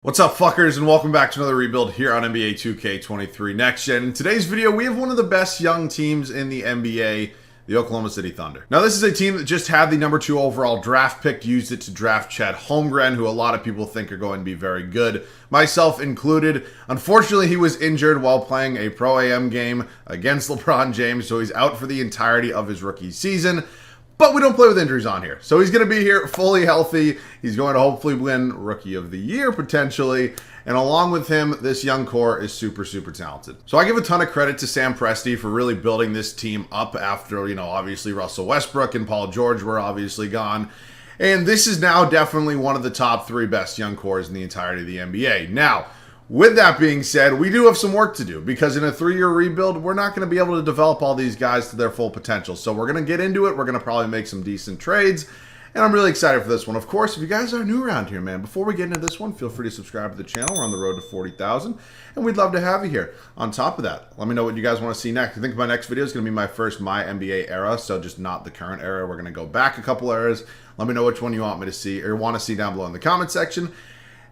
What's up, fuckers, and welcome back to another rebuild here on NBA 2K23 Next Gen. In today's video, we have one of the best young teams in the NBA, the Oklahoma City Thunder. Now, this is a team that just had the number 2 overall draft pick, used it to draft Chet Holmgren, who a lot of people think are going to be very good, myself included. Unfortunately, he was injured while playing a Pro-AM game against LeBron James, so he's out for the entirety of his rookie season. But we don't play with injuries on here. So he's going to be here fully healthy. He's going to hopefully win Rookie of the Year, potentially. And along with him, this young core is super, super talented. So I give a ton of credit to Sam Presti for really building this team up after, obviously Russell Westbrook and Paul George were obviously gone. And this is now definitely one of the top 3 best young cores in the entirety of the NBA. Now, with that being said, we do have some work to do because in a 3-year rebuild, we're not going to be able to develop all these guys to their full potential. So we're going to get into it. We're going to probably make some decent trades. And I'm really excited for this one. Of course, if you guys are new around here, man, before we get into this one, feel free to subscribe to the channel. We're on the road to 40,000, and we'd love to have you here. On top of that, let me know what you guys want to see next. I think my next video is going to be my first My NBA era, so just not the current era. We're going to go back a couple eras. Let me know which one you want me to see or want to see down below in the comment section.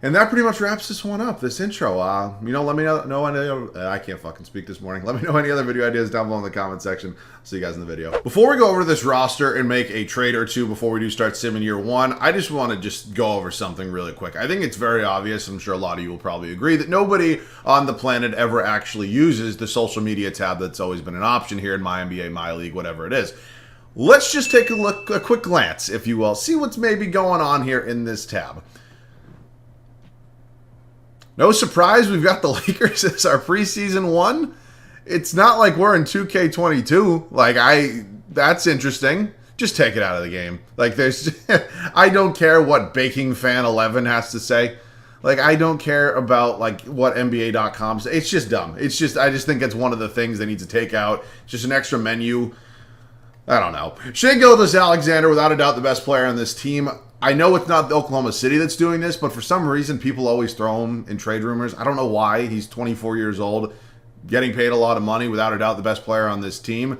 And that pretty much wraps this one up, this intro. Let me know any I can't fucking speak this morning. Let me know any other video ideas down below in the comment section. I'll see you guys in the video. Before we go over this roster and make a trade or two before we do start sim in year 1, I just want to go over something really quick. I think it's very obvious, I'm sure a lot of you will probably agree, that nobody on the planet ever actually uses the social media tab that's always been an option here in My NBA, My League, whatever it is. Let's just take a quick glance, if you will, see what's maybe going on here in this tab. No surprise, we've got the Lakers as our preseason one. It's not like we're in 2K22. That's interesting. Just take it out of the game. I don't care what Baking Fan 11 has to say. I don't care about, what NBA.com says. It's just dumb. I just think it's one of the things they need to take out. It's just an extra menu. I don't know. Shai Gilgeous-Alexander, without a doubt, the best player on this team. I know it's not Oklahoma City that's doing this, but for some reason, people always throw him in trade rumors. I don't know why. He's 24 years old, getting paid a lot of money, without a doubt, the best player on this team.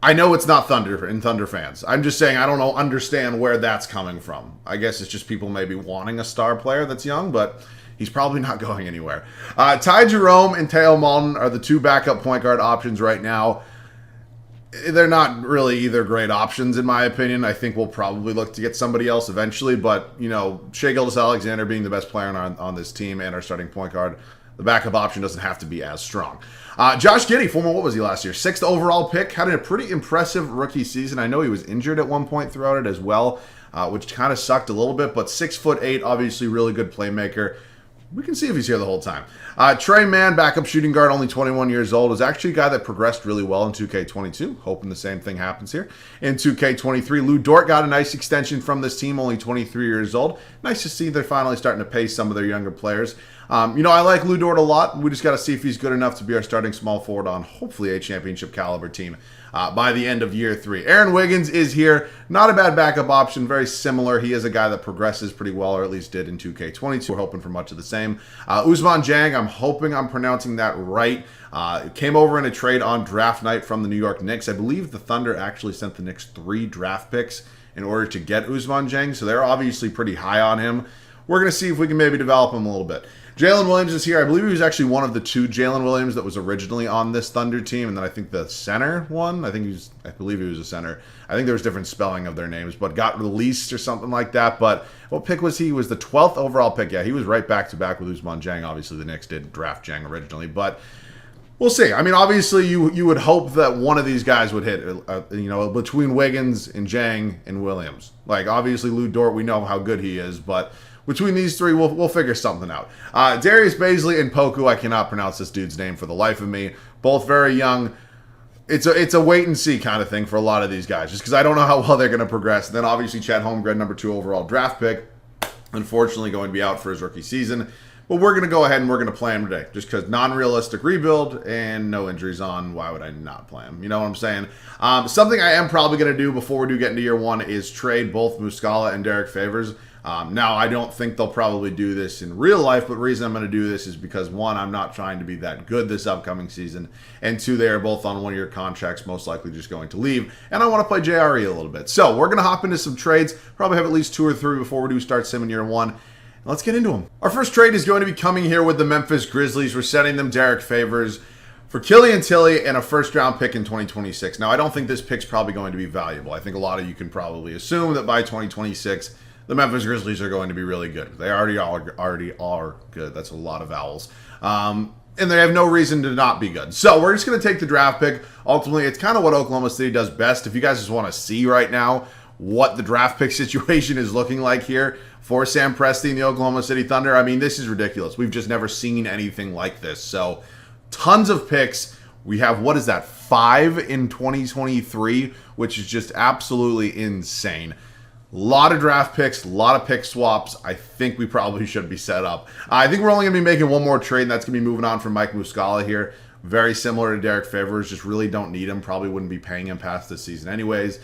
I know it's not Thunder fans. I'm just saying I don't understand where that's coming from. I guess it's just people maybe wanting a star player that's young, but he's probably not going anywhere. Ty Jerome and Theo Malton are the 2 backup point guard options right now. They're not really either great options, in my opinion. I think we'll probably look to get somebody else eventually. But, Shai Gilgeous-Alexander being the best player on this team and our starting point guard, the backup option doesn't have to be as strong. Josh Giddy, what was he last year? 6th overall pick. Had a pretty impressive rookie season. I know he was injured at one point throughout it as well, which kind of sucked a little bit. But 6'8", obviously really good playmaker. We can see if he's here the whole time. Trey Mann, backup shooting guard, only 21 years old, is actually a guy that progressed really well in 2K22. Hoping the same thing happens here. In 2K23, Lou Dort got a nice extension from this team, only 23 years old. Nice to see they're finally starting to pay some of their younger players. I like Lou Dort a lot. We just got to see if he's good enough to be our starting small forward on hopefully a championship caliber team by the end of year 3. Aaron Wiggins is here. Not a bad backup option. Very similar. He is a guy that progresses pretty well, or at least did in 2K22. We're hoping for much of the same. Ousmane Dieng, I'm hoping I'm pronouncing that right. Came over in a trade on draft night from the New York Knicks. I believe the Thunder actually sent the Knicks 3 draft picks in order to get Ousmane Dieng, so they're obviously pretty high on him. We're going to see if we can maybe develop him a little bit. Jaylen Williams is here. I believe he was actually one of the 2 Jaylen Williams that was originally on this Thunder team, and then I think the center one, I believe he was a center. I think there was different spelling of their names, but got released or something like that. But what pick was he? He was the 12th overall pick. Yeah, he was right back-to-back with Ousmane Dieng. Obviously, the Knicks did draft Dieng originally, but we'll see. I mean, obviously, you would hope that one of these guys would hit, between Wiggins and Dieng and Williams. Obviously, Lou Dort, we know how good he is, but between these 3, we'll figure something out. Darius Bazley and Poku, I cannot pronounce this dude's name for the life of me. Both very young. It's a wait-and-see kind of thing for a lot of these guys, just because I don't know how well they're going to progress. And then, obviously, Chet Holmgren, number 2 overall draft pick, unfortunately going to be out for his rookie season. But we're going to go ahead and we're going to play him today, just because non-realistic rebuild and no injuries on. Why would I not play him? You know what I'm saying? Something I am probably going to do before we do get into year 1 is trade both Muscala and Derek Favors. Now, I don't think they'll probably do this in real life, but the reason I'm going to do this is because, 1, I'm not trying to be that good this upcoming season, and 2, they are both on one-year contracts, most likely just going to leave, and I want to play JRE a little bit. So, we're going to hop into some trades, probably have at least 2 or 3 before we do start sim in year 1. Let's get into them. Our first trade is going to be coming here with the Memphis Grizzlies. We're sending them Derek Favors for Killian Tilly and a first-round pick in 2026. Now, I don't think this pick's probably going to be valuable. I think a lot of you can probably assume that by 2026, the Memphis Grizzlies are going to be really good. They already are good. That's a lot of vowels. And they have no reason to not be good. So we're just going to take the draft pick. Ultimately, it's kind of what Oklahoma City does best. If you guys just want to see right now what the draft pick situation is looking like here for Sam Presti and the Oklahoma City Thunder, I mean, this is ridiculous. We've just never seen anything like this. So tons of picks. We have, 5 in 2023, which is just absolutely insane. A lot of draft picks, a lot of pick swaps. I think we probably should be set up. I think we're only going to be making one more trade, and that's going to be moving on from Mike Muscala here. Very similar to Derek Favors, just really don't need him. Probably wouldn't be paying him past this season anyways.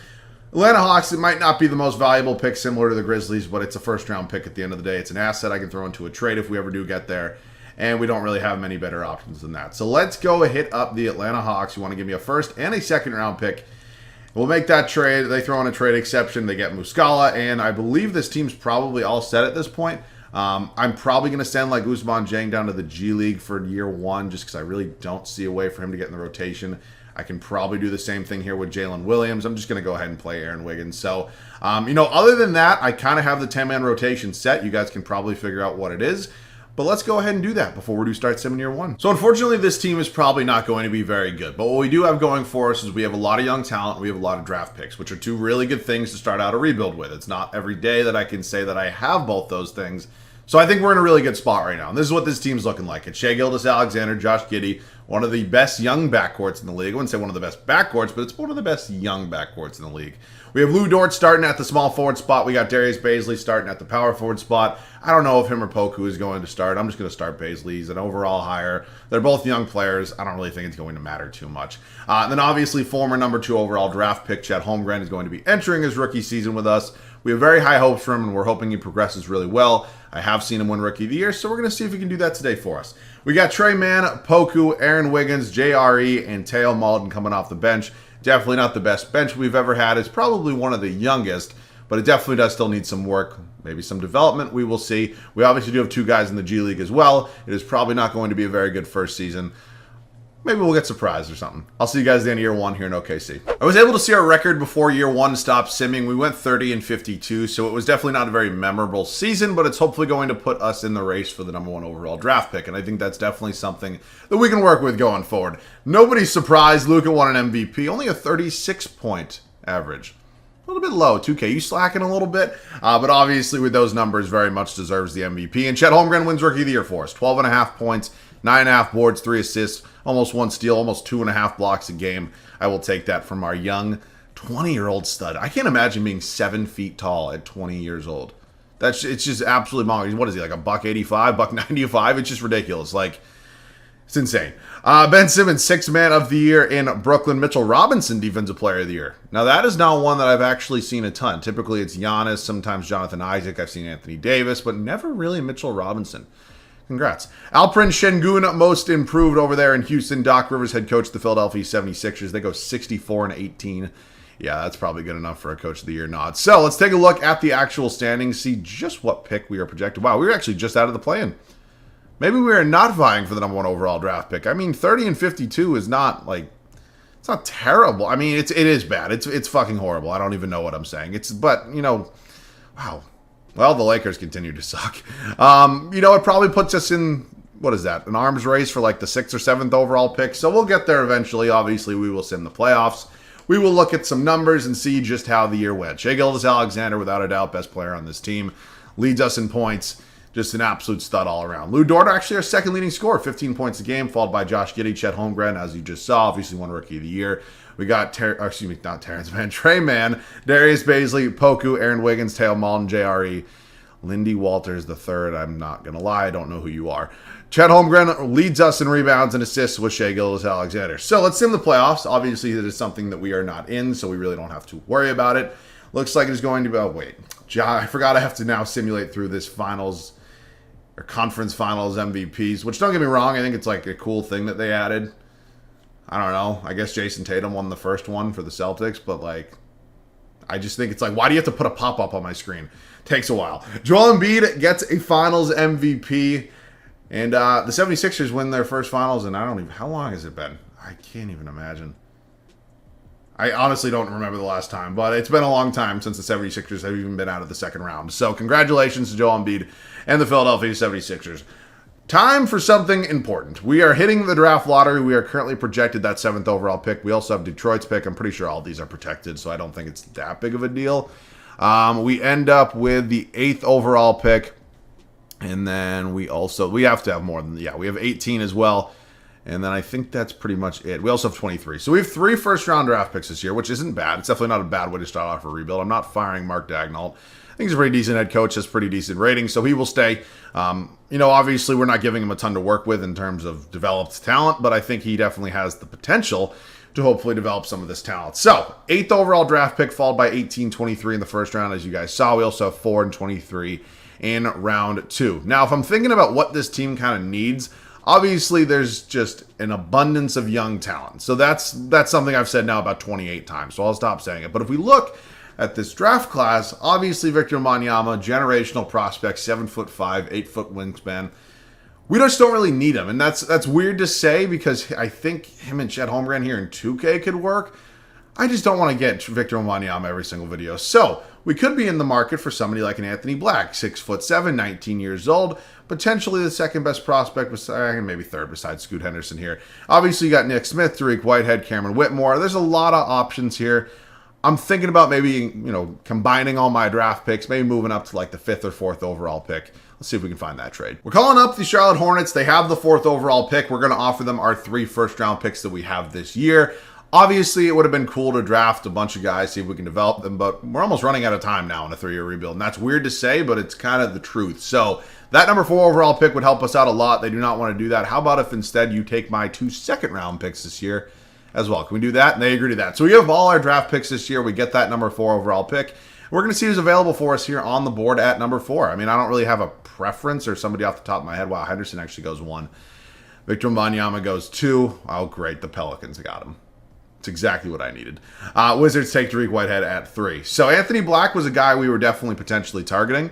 Atlanta Hawks, it might not be the most valuable pick similar to the Grizzlies, but it's a first-round pick at the end of the day. It's an asset I can throw into a trade if we ever do get there, and we don't really have many better options than that. So let's go hit up the Atlanta Hawks. You want to give me a first and a second-round pick. We'll make that trade. They throw in a trade exception. They get Muscala, and I believe this team's probably all set at this point. I'm probably going to send like Ousmane Dieng down to the G League for year one just because I really don't see a way for him to get in the rotation. I can probably do the same thing here with Jaylen Williams. I'm just going to go ahead and play Aaron Wiggins. So, other than that, I kind of have the 10-man rotation set. You guys can probably figure out what it is. But let's go ahead and do that before we do start sim in year one. So unfortunately, this team is probably not going to be very good. But what we do have going for us is we have a lot of young talent. We have a lot of draft picks, which are two really good things to start out a rebuild with. It's not every day that I can say that I have both those things. So I think we're in a really good spot right now. And this is what this team's looking like. It's Shai Gilgeous-Alexander, Josh Giddy, one of the best young backcourts in the league. I wouldn't say one of the best backcourts, but it's one of the best young backcourts in the league. We have Lou Dort starting at the small forward spot. We got Darius Bazley starting at the power forward spot. I don't know if him or Poku is going to start. I'm just going to start Bazley. He's an overall hire. They're both young players. I don't really think it's going to matter too much. Then obviously former number 2 overall draft pick Chet Holmgren is going to be entering his rookie season with us. We have very high hopes for him, and we're hoping he progresses really well. I have seen him win Rookie of the Year, so we're going to see if he can do that today for us. We got Trey Mann, Poku, Aaron Wiggins, JRE, and Teo Malden coming off the bench. Definitely not the best bench we've ever had. It's probably one of the youngest, but it definitely does still need some work, maybe some development. We will see. We obviously do have 2 guys in the G League as well. It is probably not going to be a very good first season. Maybe we'll get surprised or something. I'll see you guys at the end of year one here in OKC. I was able to see our record before year one stopped simming. We went 30-52, so it was definitely not a very memorable season, but it's hopefully going to put us in the race for the number 1 overall draft pick, and I think that's definitely something that we can work with going forward. Nobody's surprised Luka won an MVP, only a 36-point average. A little bit low. 2K, you slacking a little bit, but obviously with those numbers, very much deserves the MVP. And Chet Holmgren wins Rookie of the Year for us. 12.5 points, 9.5 boards, 3 assists, almost 1 steal, almost 2.5 blocks a game. I will take that from our young 20-year-old stud. I can't imagine being 7 feet tall at 20 years old. It's just absolutely bonkers. What is he, like a $185, $195? It's just ridiculous. It's insane. Ben Simmons, 6th man of the year in Brooklyn. Mitchell Robinson, defensive player of the year. Now, that is not one that I've actually seen a ton. Typically, it's Giannis, sometimes Jonathan Isaac. I've seen Anthony Davis, but never really Mitchell Robinson. Congrats. Alperen Şengün, most improved over there in Houston. Doc Rivers, head coach of the Philadelphia 76ers. They go 64-18. Yeah, that's probably good enough for a coach of the year nod. So let's take a look at the actual standings, see just what pick we are projected. Wow, we were actually just out of the play-in. Maybe we are not vying for the number 1 overall draft pick. I mean, 30-52 is not it's not terrible. I mean, it is bad. It's fucking horrible. I don't even know what I'm saying. But wow. Well, the Lakers continue to suck. It probably puts us in, an arms race for the 6th or 7th overall pick. So we'll get there eventually. Obviously, we will sim the playoffs. We will look at some numbers and see just how the year went. Shai Gilgeous-Alexander, without a doubt, best player on this team. Leads us in points. Just an absolute stud all around. Lou Dort, actually our second leading scorer, 15 points a game, followed by Josh Giddy, Chet Holmgren, as you just saw, obviously won Rookie of the Year. We got, Trey Mann, Darius Bazley, Poku, Aaron Wiggins, Teo Malden, JRE, Lindy Walters III. I'm not going to lie, I don't know who you are. Chet Holmgren leads us in rebounds and assists with Shai Gilgeous-Alexander. So let's sim the playoffs. Obviously, that is something that we are not in, so we really don't have to worry about it. Looks like it is going to be, I forgot I have to now simulate through this finals or conference finals MVPs, which don't get me wrong, I think it's a cool thing that they added. I don't know. I guess Jason Tatum won the first one for the Celtics, but I just think it's like, why do you have to put a pop-up on my screen? Takes a while. Joel Embiid gets a finals MVP. And the 76ers win their first finals, and I don't even... How long has it been? I can't even imagine. I honestly don't remember the last time, but it's been a long time since the 76ers have even been out of the second round. So congratulations to Joel Embiid and the Philadelphia 76ers. Time for something important. We are hitting the draft lottery. We are currently projected that 7th overall pick. We also have Detroit's pick. I'm pretty sure all these are protected, so I don't think it's that big of a deal. We end up with the 8th overall pick. And then we have to have more than, we have 18 as well. And then I think that's pretty much it. We also have 23. So we have 3 first-round draft picks this year, which isn't bad. It's definitely not a bad way to start off a rebuild. I'm not firing Mark Daigneault. I think he's a pretty decent head coach, has pretty decent ratings, so he will stay. Obviously we're not giving him a ton to work with in terms of developed talent, but I think he definitely has the potential to hopefully develop some of this talent. So, 8th overall draft pick, followed by 18-23 in the first round, as you guys saw. We also have 4 and 23 in round 2. Now, if I'm thinking about what this team kind of needs, obviously there's just an abundance of young talent. So that's something I've said now about 28 times, so I'll stop saying it. But if we look at this draft class, obviously Victor Wembanyama, generational prospect, 7'5", 8-foot wingspan. We just don't really need him, and that's weird to say because I think him and Chet Holmgren here in 2K could work. I just don't want to get Victor Wembanyama every single video. So we could be in the market for somebody like an Anthony Black, 6'7", 19 years old, potentially the second best prospect, maybe third besides Scoot Henderson here. Obviously, you got Nick Smith, Tariq Whitehead, Cameron Whitmore. There's a lot of options here. I'm thinking about maybe, combining all my draft picks, maybe moving up to like the 5th or 4th overall pick. Let's see if we can find that trade. We're calling up the Charlotte Hornets. They have the 4th overall pick. We're going to offer them our 3 first-round picks that we have this year. Obviously, it would have been cool to draft a bunch of guys, see if we can develop them, but we're almost running out of time now in a 3-year rebuild, and that's weird to say, but it's kind of the truth. So that number 4 overall pick would help us out a lot. They do not want to do that. How about if instead you take my 2 second-round picks this year as well? Can we do that? And they agree to that. So we have all our draft picks this year. We get that number 4 overall pick. We're going to see who's available for us here on the board at number 4. I mean, I don't really have a preference or somebody off the top of my head. Wow, Henderson actually goes 1. Victor Wembanyama goes 2. Oh, great. The Pelicans got him. It's exactly what I needed. Wizards take Tariq Whitehead at 3. So Anthony Black was a guy we were definitely potentially targeting.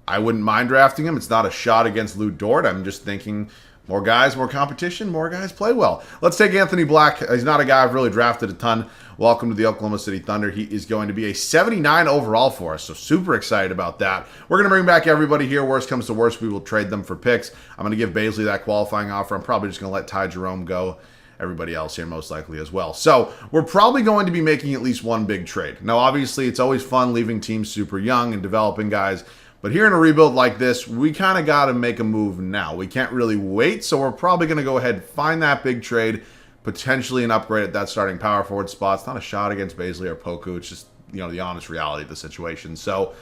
I wouldn't mind drafting him. It's not a shot against Lou Dort. I'm just thinking more guys, more competition, more guys play well. Let's take Anthony Black. He's not a guy I've really drafted a ton. Welcome to the Oklahoma City Thunder. He is going to be a 79 overall for us, so super excited about that. We're going to bring back everybody here. Worst comes to worst, we will trade them for picks. I'm going to give Baisley that qualifying offer. I'm probably just going to let Ty Jerome go. Everybody else here most likely as well. So we're probably going to be making at least one big trade. Now, obviously, it's always fun leaving teams super young and developing guys. But here in a rebuild like this, we kind of got to make a move now. We can't really wait, so we're probably going to go ahead and find that big trade, potentially an upgrade at that starting power forward spot. It's not a shot against Baisley or Poku. It's just, the honest reality of the situation. So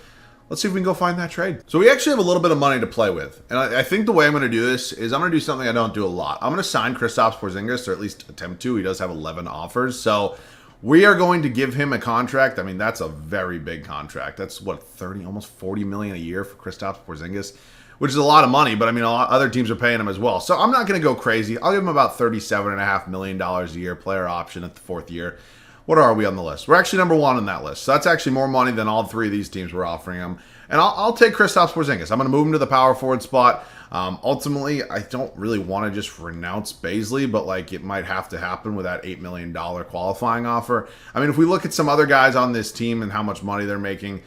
let's see if we can go find that trade. So we actually have a little bit of money to play with. And I think the way I'm going to do this is I'm going to do something I don't do a lot. I'm going to sign Kristops Porzingis, or at least attempt to. He does have 11 offers. So we are going to give him a contract. I mean, that's a very big contract. That's what, 30, almost 40 million a year for Kristops Porzingis, which is a lot of money, but I mean, other teams are paying him as well. So I'm not going to go crazy. I'll give him about $37.5 million a year, player option at the 4th year. What are we on the list? We're actually number 1 on that list. So that's actually more money than all 3 of these teams were offering him. And I'll take Kristops Porzingis. I'm going to move him to the power forward spot. Ultimately, I don't really want to just renounce Baisley, but it might have to happen with that $8 million qualifying offer. I mean, if we look at some other guys on this team and how much money they're making,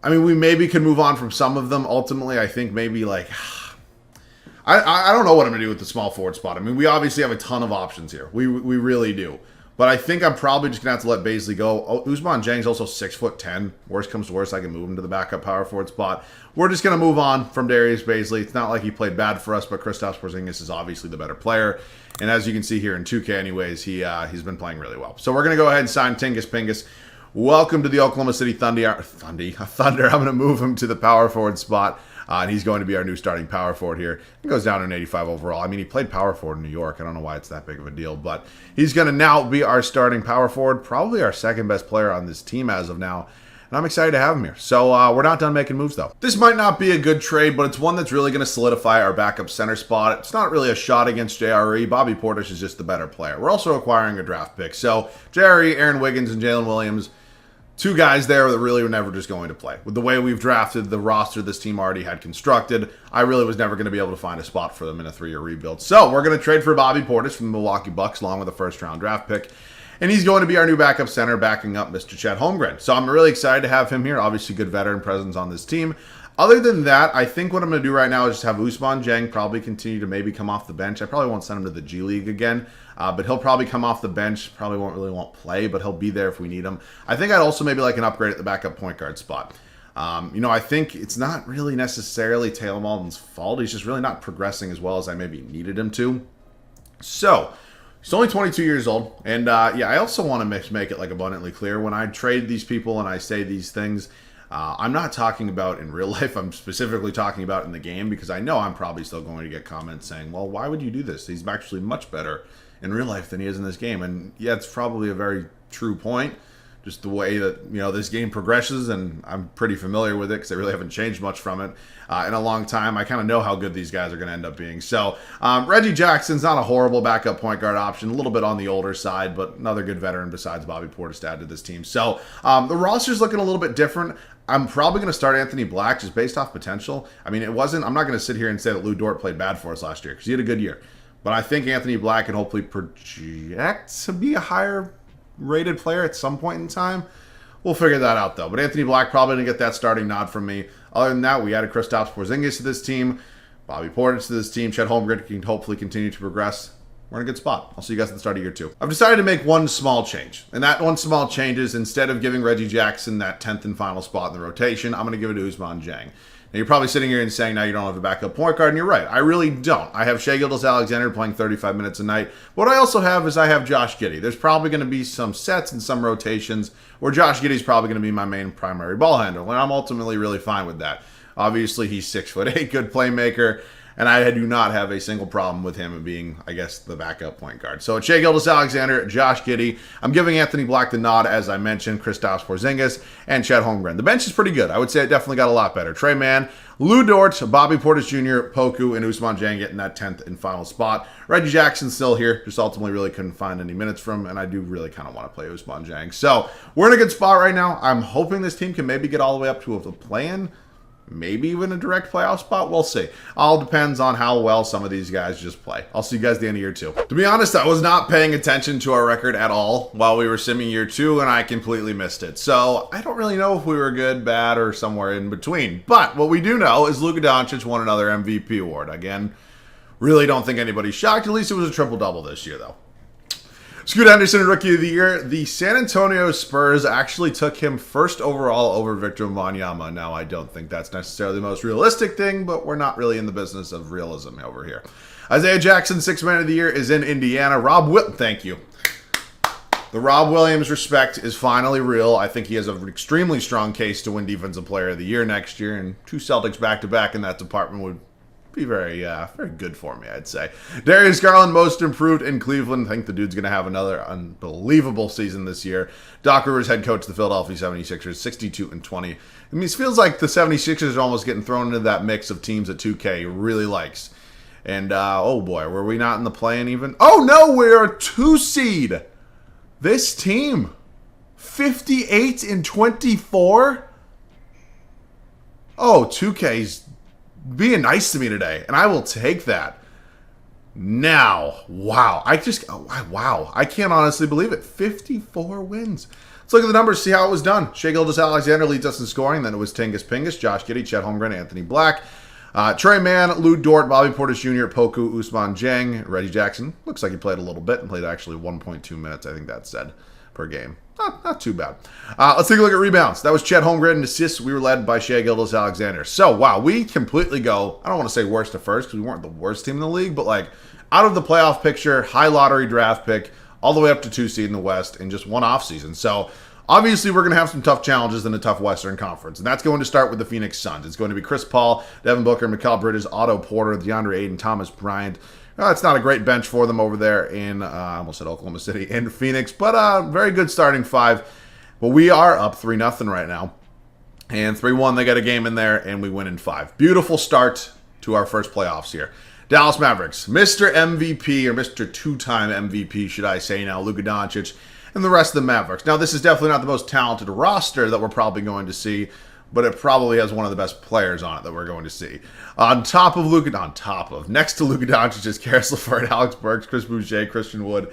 I mean, we maybe could move on from some of them. Ultimately, I think maybe I don't know what I'm going to do with the small forward spot. I mean, we obviously have a ton of options here. We really do. But I think I'm probably just going to have to let Baisley go. Ousmane Dieng's also 6'10". Worst comes to worst, I can move him to the backup power forward spot. We're just going to move on from Darius Baisley. It's not like he played bad for us, but Kristops Porzingis is obviously the better player. And as you can see here in 2K anyways, he's been playing really well. So we're going to go ahead and sign Tingus Pingus. Welcome to the Oklahoma City Thunder. I'm going to move him to the power forward spot. And he's going to be our new starting power forward here. He goes down to an 85 overall. I mean, he played power forward in New York. I don't know why it's that big of a deal, but he's going to now be our starting power forward, probably our second best player on this team as of now. And I'm excited to have him here. So we're not done making moves, though. This might not be a good trade, but it's one that's really going to solidify our backup center spot. It's not really a shot against JRE. Bobby Portis is just the better player. We're also acquiring a draft pick. So JRE, Aaron Wiggins, and Jaylen Williams, two guys there that really were never just going to play. With the way we've drafted the roster this team already had constructed, I really was never going to be able to find a spot for them in a 3-year rebuild. So we're going to trade for Bobby Portis from the Milwaukee Bucks along with a first-round draft pick. And he's going to be our new backup center, backing up Mr. Chet Holmgren. So I'm really excited to have him here. Obviously, good veteran presence on this team. Other than that, I think what I'm going to do right now is just have Ousmane Dieng probably continue to maybe come off the bench. I probably won't send him to the G League again, but he'll probably come off the bench. Probably won't play, but he'll be there if we need him. I think I'd also maybe like an upgrade at the backup point guard spot. I think it's not really necessarily Taylor Malden's fault. He's just really not progressing as well as I maybe needed him to. So he's only 22 years old, and I also want to make it like abundantly clear when I trade these people and I say these things. I'm not talking about in real life. I'm specifically talking about in the game because I know I'm probably still going to get comments saying, well, why would you do this? He's actually much better in real life than he is in this game. And yeah, it's probably a very true point. Just the way that, this game progresses, and I'm pretty familiar with it because I really haven't changed much from it in a long time. I kind of know how good these guys are going to end up being. So Reggie Jackson's not a horrible backup point guard option, a little bit on the older side, but another good veteran besides Bobby Portis to add to this team. So the roster's looking a little bit different. I'm probably going to start Anthony Black just based off potential. I mean, I'm not going to sit here and say that Lou Dort played bad for us last year because he had a good year. But I think Anthony Black can hopefully project to be a higher rated player at some point in time. We'll figure that out, though. But Anthony Black probably going to get that starting nod from me. Other than that, we added Kristops Porzingis to this team, Bobby Portis to this team. Chet Holmgren can hopefully continue to progress. We're in a good spot. I'll see you guys at the start of year 2. I've decided to make one small change. And that one small change is instead of giving Reggie Jackson that 10th and final spot in the rotation, I'm going to give it to Ousmane Dieng. Now, you're probably sitting here and saying, now you don't have a backup point guard, and you're right. I really don't. I have Shai Gilgeous-Alexander playing 35 minutes a night. What I also have is I have Josh Giddy. There's probably going to be some sets and some rotations where Josh Giddey's probably going to be my main primary ball handler, and I'm ultimately really fine with that. Obviously, he's 6'8", good playmaker. And I do not have a single problem with him being, I guess, the backup point guard. So it's Shai Gilgeous-Alexander, Josh Giddy. I'm giving Anthony Black the nod, as I mentioned, Kristops Porzingis, and Chet Holmgren. The bench is pretty good. I would say it definitely got a lot better. Trey Mann, Lou Dort, Bobby Portis Jr., Poku, and Ousmane Dieng getting that 10th and final spot. Reggie Jackson's still here. Just ultimately really couldn't find any minutes from him, and I do really kind of want to play Ousmane Dieng. So we're in a good spot right now. I'm hoping this team can maybe get all the way up to a plan. Maybe even a direct playoff spot. We'll see. All depends on how well some of these guys just play. I'll see you guys at the end of year 2. To be honest, I was not paying attention to our record at all while we were simming year 2, and I completely missed it. So I don't really know if we were good, bad, or somewhere in between. But what we do know is Luka Doncic won another MVP award. Again, really don't think anybody's shocked. At least it was a triple-double this year, though. Scoot Henderson, Rookie of the Year. The San Antonio Spurs actually took him first overall over Victor Wembanyama. Now, I don't think that's necessarily the most realistic thing, but we're not really in the business of realism over here. Isaiah Jackson, Sixth Man of the Year, is in Indiana. Thank you. The Rob Williams respect is finally real. I think he has an extremely strong case to win Defensive Player of the Year next year, and 2 Celtics back-to-back in that department would be very good for me, I'd say. Darius Garland, most improved in Cleveland. I think the dude's going to have another unbelievable season this year. Doc Rivers, head coach of the Philadelphia 76ers, 62-20. I mean, it feels like the 76ers are almost getting thrown into that mix of teams that 2K really likes. And, oh boy, were we not in the play-in even? Oh no, we're a 2 seed. This team, 58-24. Oh, 2K's being nice to me today, and I will take that. Now, wow. I can't honestly believe it. 54 wins. Let's look at the numbers, see how it was done. Shai Gilgeous-Alexander leads us in scoring. Then it was Tingus Pingus, Josh Giddy, Chet Holmgren, Anthony Black, Trey Mann, Lou Dort, Bobby Portis Jr., Poku, Ousmane Dieng, Reggie Jackson. Looks like he played a little bit and played actually 1.2 minutes, I think that's said, per game. Not too bad. Let's take a look at rebounds. That was Chet Holmgren, and assists. We were led by Shai Gilgeous-Alexander. So, wow, we completely go, I don't want to say worst to first because we weren't the worst team in the league, but like out of the playoff picture, high lottery draft pick, all the way up to 2 seed in the West in just one offseason. So, obviously, we're going to have some tough challenges in a tough Western Conference, and that's going to start with the Phoenix Suns. It's going to be Chris Paul, Devin Booker, Mikal Bridges, Otto Porter, DeAndre Ayton, Thomas Bryant. It's not a great bench for them over there in, I almost said Oklahoma City, in Phoenix, but very good starting 5. Well, we are up 3-0 right now, and 3-1, they got a game in there, and we win in 5. Beautiful start to our first playoffs here. Dallas Mavericks, Mr. MVP, or Mr. 2-time MVP, should I say now, Luka Doncic. and the rest of the Mavericks. Now, this is definitely not the most talented roster that we're probably going to see, but it probably has one of the best players on it that we're going to see. Next to Luka Doncic is Karis LeVert, Alex Burks, Chris Boucher, Christian Wood,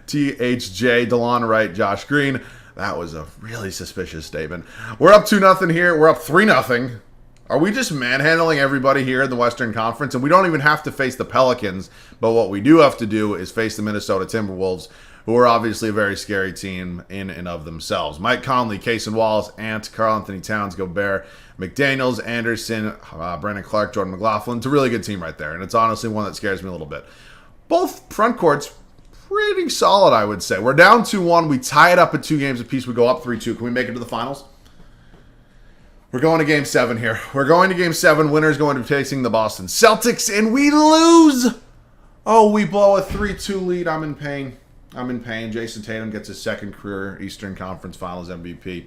THJ, DeLon Wright, Josh Green. That was a really suspicious statement. We're up 2-0 here. We're up 3-0. Are we just manhandling everybody here in the Western Conference? And we don't even have to face the Pelicans, but what we do have to do is face the Minnesota Timberwolves, who are obviously a very scary team in and of themselves. Mike Conley, Cason Wallace, Ant, Karl-Anthony Towns, Gobert, McDaniels, Anderson, Brandon Clark, Jordan McLaughlin. It's a really good team right there, and it's honestly one that scares me a little bit. Both front courts, pretty solid, I would say. We're down 2-1. We tie it up at 2 games apiece. We go up 3-2. Can we make it to the finals? We're going to Game 7 here. We're going to Game 7. Winner's going to be facing the Boston Celtics, and we lose! Oh, we blow a 3-2 lead. I'm in pain. Jason Tatum gets his second career Eastern Conference Finals MVP.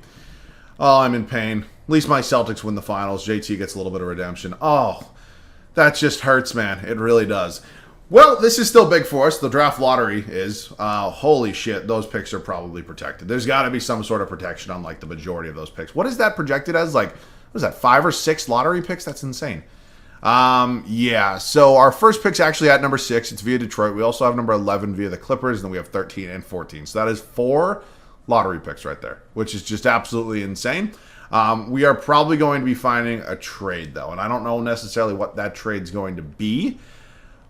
Oh, I'm in pain. At least my Celtics win the finals. JT gets a little bit of redemption. Oh, that just hurts, man. It really does. Well, this is still big for us. The draft lottery is. Holy shit, those picks are probably protected. There's got to be some sort of protection on, like, the majority of those picks. What is that projected as? Like, what is that, 5 or 6 lottery picks? That's insane. Yeah, so our first pick's actually at number 6. It's via Detroit. We also have number 11 via the Clippers, and then we have 13 and 14. So that is 4 lottery picks right there, which is just absolutely insane. We are probably going to be finding a trade, though, and I don't know necessarily what that trade's going to be,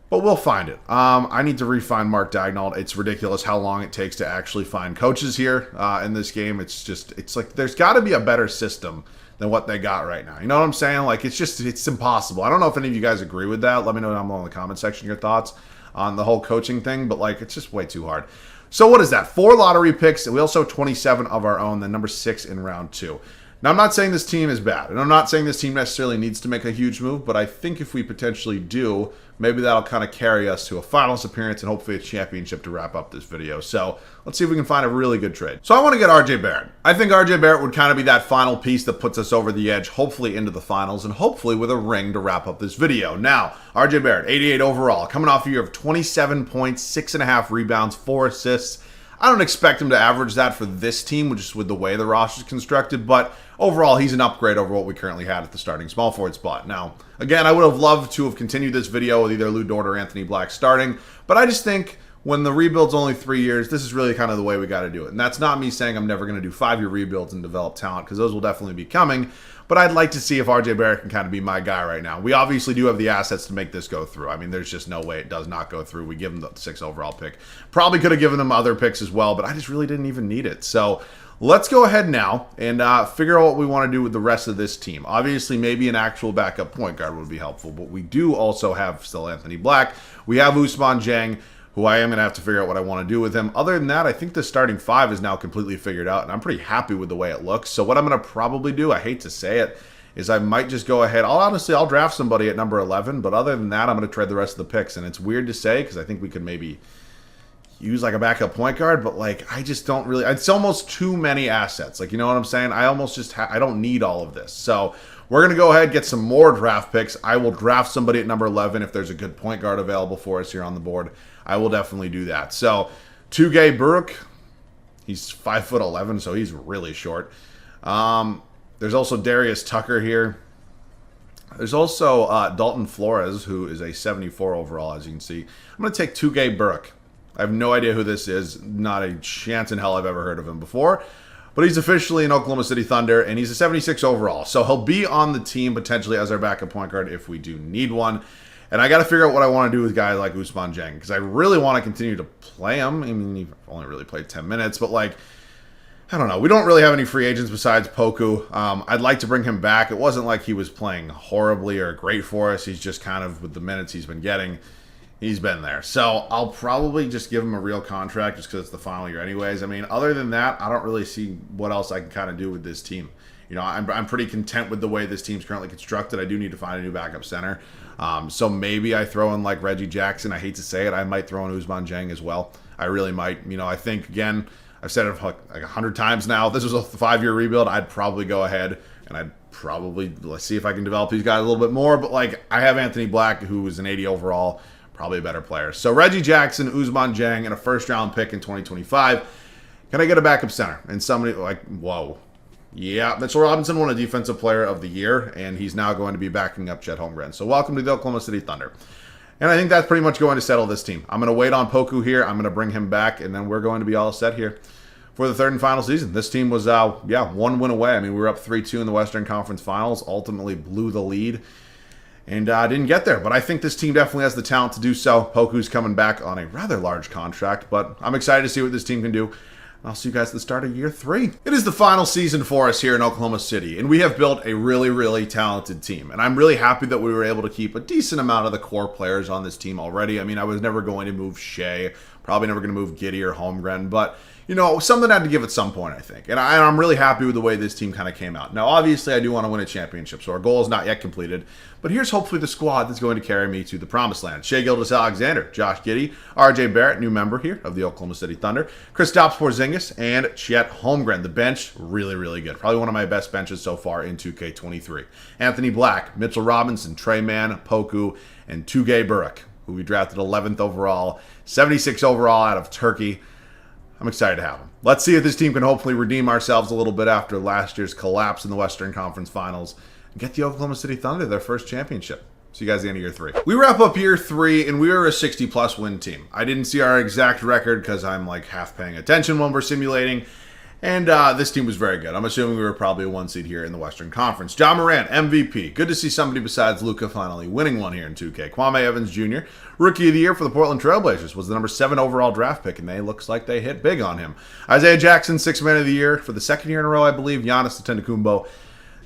but we'll find it. I need to re-find Mark Daignault. It's ridiculous how long it takes to actually find coaches here in this game. It's like there's got to be a better system than what they got right now. You know what I'm saying? Like, it's impossible. I don't know if any of you guys agree with that. Let me know down below in the comment section your thoughts on the whole coaching thing, but, like, it's just way too hard. So what is that? 4 lottery picks, and we also have 27 of our own, then number 6 in round 2. Now, I'm not saying this team is bad, and I'm not saying this team necessarily needs to make a huge move, but I think if we potentially do, maybe that'll kind of carry us to a finals appearance and hopefully a championship to wrap up this video. So let's see if we can find a really good trade. So I want to get RJ Barrett. I think RJ Barrett would kind of be that final piece that puts us over the edge, hopefully into the finals, and hopefully with a ring to wrap up this video. Now, RJ Barrett, 88 overall, coming off a year of 27 points, 6.5 rebounds, 4 assists. I don't expect him to average that for this team, just with the way the roster is constructed, but overall, he's an upgrade over what we currently had at the starting small forward spot. Now, again, I would have loved to have continued this video with either Lou Dort or Anthony Black starting, but I just think when the rebuild's only 3 years, this is really kind of the way we got to do it. And that's not me saying I'm never going to do 5-year rebuilds and develop talent, because those will definitely be coming, but I'd like to see if RJ Barrett can kind of be my guy right now. We obviously do have the assets to make this go through. I mean, there's just no way it does not go through. We give him the 6th overall pick. Probably could have given them other picks as well, but I just really didn't even need it. So let's go ahead now and figure out what we want to do with the rest of this team. Obviously, maybe an actual backup point guard would be helpful, but we do also have still Anthony Black. We have Ousmane Dieng, who I am going to have to figure out what I want to do with him. Other than that, I think the starting 5 is now completely figured out, and I'm pretty happy with the way it looks. So what I'm going to probably do, I hate to say it, is I might just go ahead. I'll draft somebody at number 11, but other than that, I'm going to trade the rest of the picks. And it's weird to say because I think we could maybe use like a backup point guard, but like I just don't really. It's almost too many assets. Like, you know what I'm saying? I almost just I don't need all of this. So we're going to go ahead and get some more draft picks. I will draft somebody at number 11 if there's a good point guard available for us here on the board. I will definitely do that. So Tugay Buruk, he's 5'11", so he's really short. There's also Darius Tucker here. There's also Dalton Flores, who is a 74 overall, as you can see. I'm going to take Tugay Buruk. I have no idea who this is. Not a chance in hell I've ever heard of him before. But he's officially an Oklahoma City Thunder, and he's a 76 overall. So he'll be on the team potentially as our backup point guard if we do need one. And I got to figure out what I want to do with guys like Ousmane Dieng, because I really want to continue to play him. I mean, he's only really played 10 minutes, but like, I don't know. We don't really have any free agents besides Poku. I'd like to bring him back. It wasn't like he was playing horribly or great for us. He's just kind of, with the minutes he's been getting, he's been there. So I'll probably just give him a real contract just because it's the final year anyways. I mean, other than that, I don't really see what else I can kind of do with this team. You know, I'm pretty content with the way this team's currently constructed. I do need to find a new backup center. So maybe I throw in like Reggie Jackson. I hate to say it. I might throw in Ousmane Dieng as well. I really might. You know, I think, again, I've said it like 100 times now. If this was a 5-year rebuild, I'd probably go ahead and I'd probably, let's see if I can develop these guys a little bit more. But like, I have Anthony Black, who is an 80 overall, probably a better player. So Reggie Jackson, Ousmane Dieng, and a first-round pick in 2025. Can I get a backup center? And somebody like, whoa. Yeah, Mitchell Robinson won a Defensive Player of the Year, and he's now going to be backing up Chet Holmgren. So welcome to the Oklahoma City Thunder. And I think that's pretty much going to settle this team. I'm going to wait on Poku here. I'm going to bring him back, and then we're going to be all set here for the third and final season. This team was, 1 win away. I mean, we were up 3-2 in the Western Conference Finals, ultimately blew the lead, and didn't get there. But I think this team definitely has the talent to do so. Poku's coming back on a rather large contract, but I'm excited to see what this team can do. I'll see you guys at the start of year 3. It is the final season for us here in Oklahoma City, and we have built a really, really talented team. And I'm really happy that we were able to keep a decent amount of the core players on this team already. I mean, I was never going to move Shea, probably never going to move Giddy or Holmgren, but something had to give at some point, I think. And I'm really happy with the way this team kind of came out. Now, obviously, I do want to win a championship, so our goal is not yet completed. But here's hopefully the squad that's going to carry me to the promised land. Shai Gilgeous-Alexander, Josh Giddy, RJ Barrett, new member here of the Oklahoma City Thunder, Kristops Porzingis, and Chet Holmgren. The bench, really, really good. Probably one of my best benches so far in 2K23. Anthony Black, Mitchell Robinson, Trey Mann, Poku, and Tugay Burek, who we drafted 11th overall, 76 overall out of Turkey. I'm excited to have him. Let's see if this team can hopefully redeem ourselves a little bit after last year's collapse in the Western Conference Finals and get the Oklahoma City Thunder their first championship. See you guys at the end of year 3. We wrap up year 3, and we were a 60-plus win team. I didn't see our exact record because I'm like half paying attention when we're simulating. And this team was very good. I'm assuming we were probably a 1 seed here in the Western Conference. John Morant, MVP. Good to see somebody besides Luka finally winning one here in 2K. Kwame Evans Jr., Rookie of the Year for the Portland Trailblazers, was the number 7 overall draft pick, and they looks like they hit big on him. Isaiah Jackson, 6th Man of the Year for the 2nd year in a row, I believe. Giannis Antetokounmpo,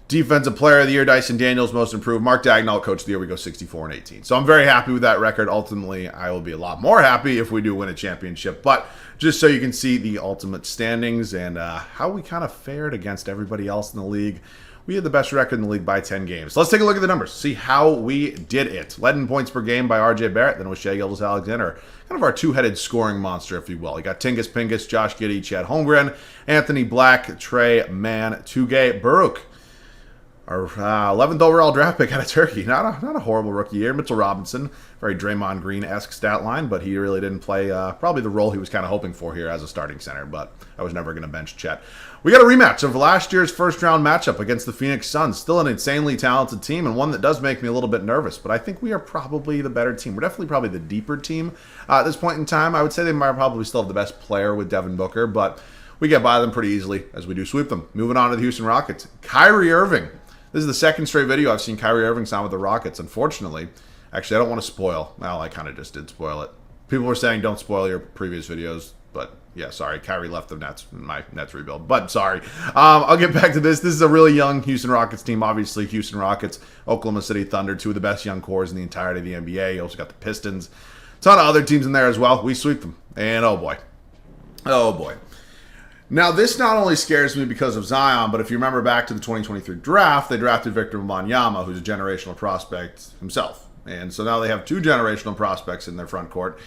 Defensive Player of the Year. Dyson Daniels, Most Improved. Mark Daigneault, Coach of the Year. We go 64-18. So I'm very happy with that record. Ultimately, I will be a lot more happy if we do win a championship. But just so you can see the ultimate standings and how we kind of fared against everybody else in the league, we had the best record in the league by 10 games. So let's take a look at the numbers, see how we did it. Led in points per game by RJ Barrett, then it was Shai Gilgeous-Alexander, kind of our two-headed scoring monster, if you will. You got Tingus Pingus, Josh Giddy, Chet Holmgren, Anthony Black, Trey Mann, Tugay Burek. Our 11th overall draft pick out of Turkey. Not a horrible rookie year. Mitchell Robinson, very Draymond Green-esque stat line, but he really didn't play probably the role he was kind of hoping for here as a starting center, but I was never going to bench Chet. We got a rematch of last year's first-round matchup against the Phoenix Suns. Still an insanely talented team, and one that does make me a little bit nervous, but I think we are probably the better team. We're definitely probably the deeper team at this point in time. I would say they might probably still have the best player with Devin Booker, but we get by them pretty easily as we do sweep them. Moving on to the Houston Rockets. Kyrie Irving. This is the second straight video I've seen Kyrie Irving sign with the Rockets. Unfortunately, actually, I don't want to spoil. Well, I kind of just did spoil it. People were saying don't spoil your previous videos, but yeah, sorry. Kyrie left the Nets in my Nets rebuild, but sorry. I'll get back to this. This is a really young Houston Rockets team. Obviously, Houston Rockets, Oklahoma City Thunder, 2 of the best young cores in the entirety of the NBA. You also got the Pistons. A ton of other teams in there as well. We sweep them, and oh boy. Oh boy. Now, this not only scares me because of Zion, but if you remember back to the 2023 draft, they drafted Victor Wembanyama, who's a generational prospect himself. And so now they have 2 generational prospects in their front court.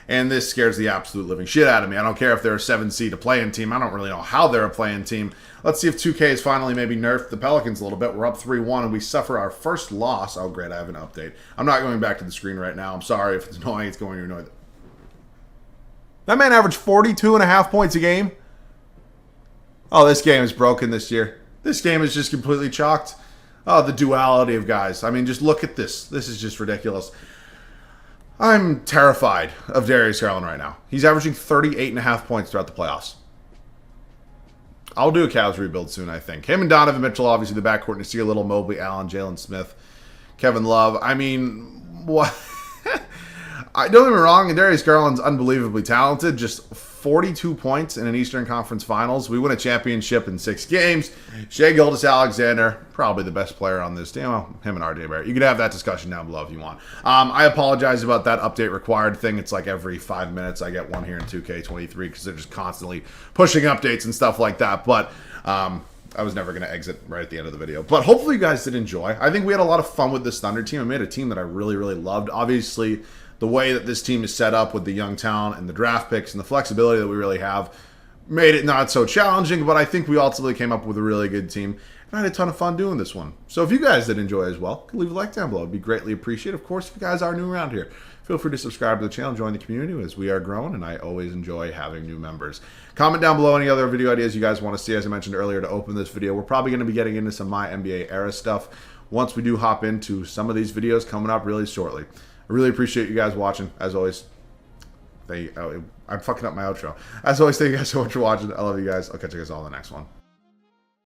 And this scares the absolute living shit out of me. I don't care if they're a 7 seed, a play-in team. I don't really know how they're a play-in team. Let's see if 2K has finally maybe nerfed the Pelicans a little bit. We're up 3-1, and we suffer our first loss. Oh, great, I have an update. I'm not going back to the screen right now. I'm sorry if it's annoying. It's going to annoy them. That man averaged 42.5 points a game. Oh, this game is broken this year. This game is just completely chalked. Oh, the duality of guys. I mean, just look at this. This is just ridiculous. I'm terrified of Darius Garland right now. He's averaging 38.5 points throughout the playoffs. I'll do a Cavs rebuild soon, I think. Him and Donovan Mitchell, obviously the backcourt. And you see a little Mobley, Allen, Jalen Smith, Kevin Love. I mean, what? Don't get me wrong, Darius Garland's unbelievably talented. Just 42 points in an Eastern Conference Finals. We win a championship in 6 games. Shai Gilgeous-Alexander, probably the best player on this team. Well, him and RJ Barrett. You can have that discussion down below if you want. I apologize about that update required thing. It's like every 5 minutes I get one here in 2K23 because they're just constantly pushing updates and stuff like that. But I was never going to exit right at the end of the video. But hopefully you guys did enjoy. I think we had a lot of fun with this Thunder team. I made a team that I really, really loved. Obviously, the way that this team is set up with the young talent and the draft picks and the flexibility that we really have made it not so challenging, but I think we ultimately came up with a really good team. And I had a ton of fun doing this one. So if you guys did enjoy as well, leave a like down below. It'd be greatly appreciated. Of course, if you guys are new around here, feel free to subscribe to the channel, join the community as we are growing, and I always enjoy having new members. Comment down below any other video ideas you guys want to see. As I mentioned earlier to open this video, we're probably going to be getting into some My NBA era stuff once we do hop into some of these videos coming up really shortly. I really appreciate you guys watching. As always, I'm fucking up my outro. As always, thank you guys so much for watching. I love you guys. I'll catch you guys all in the next one.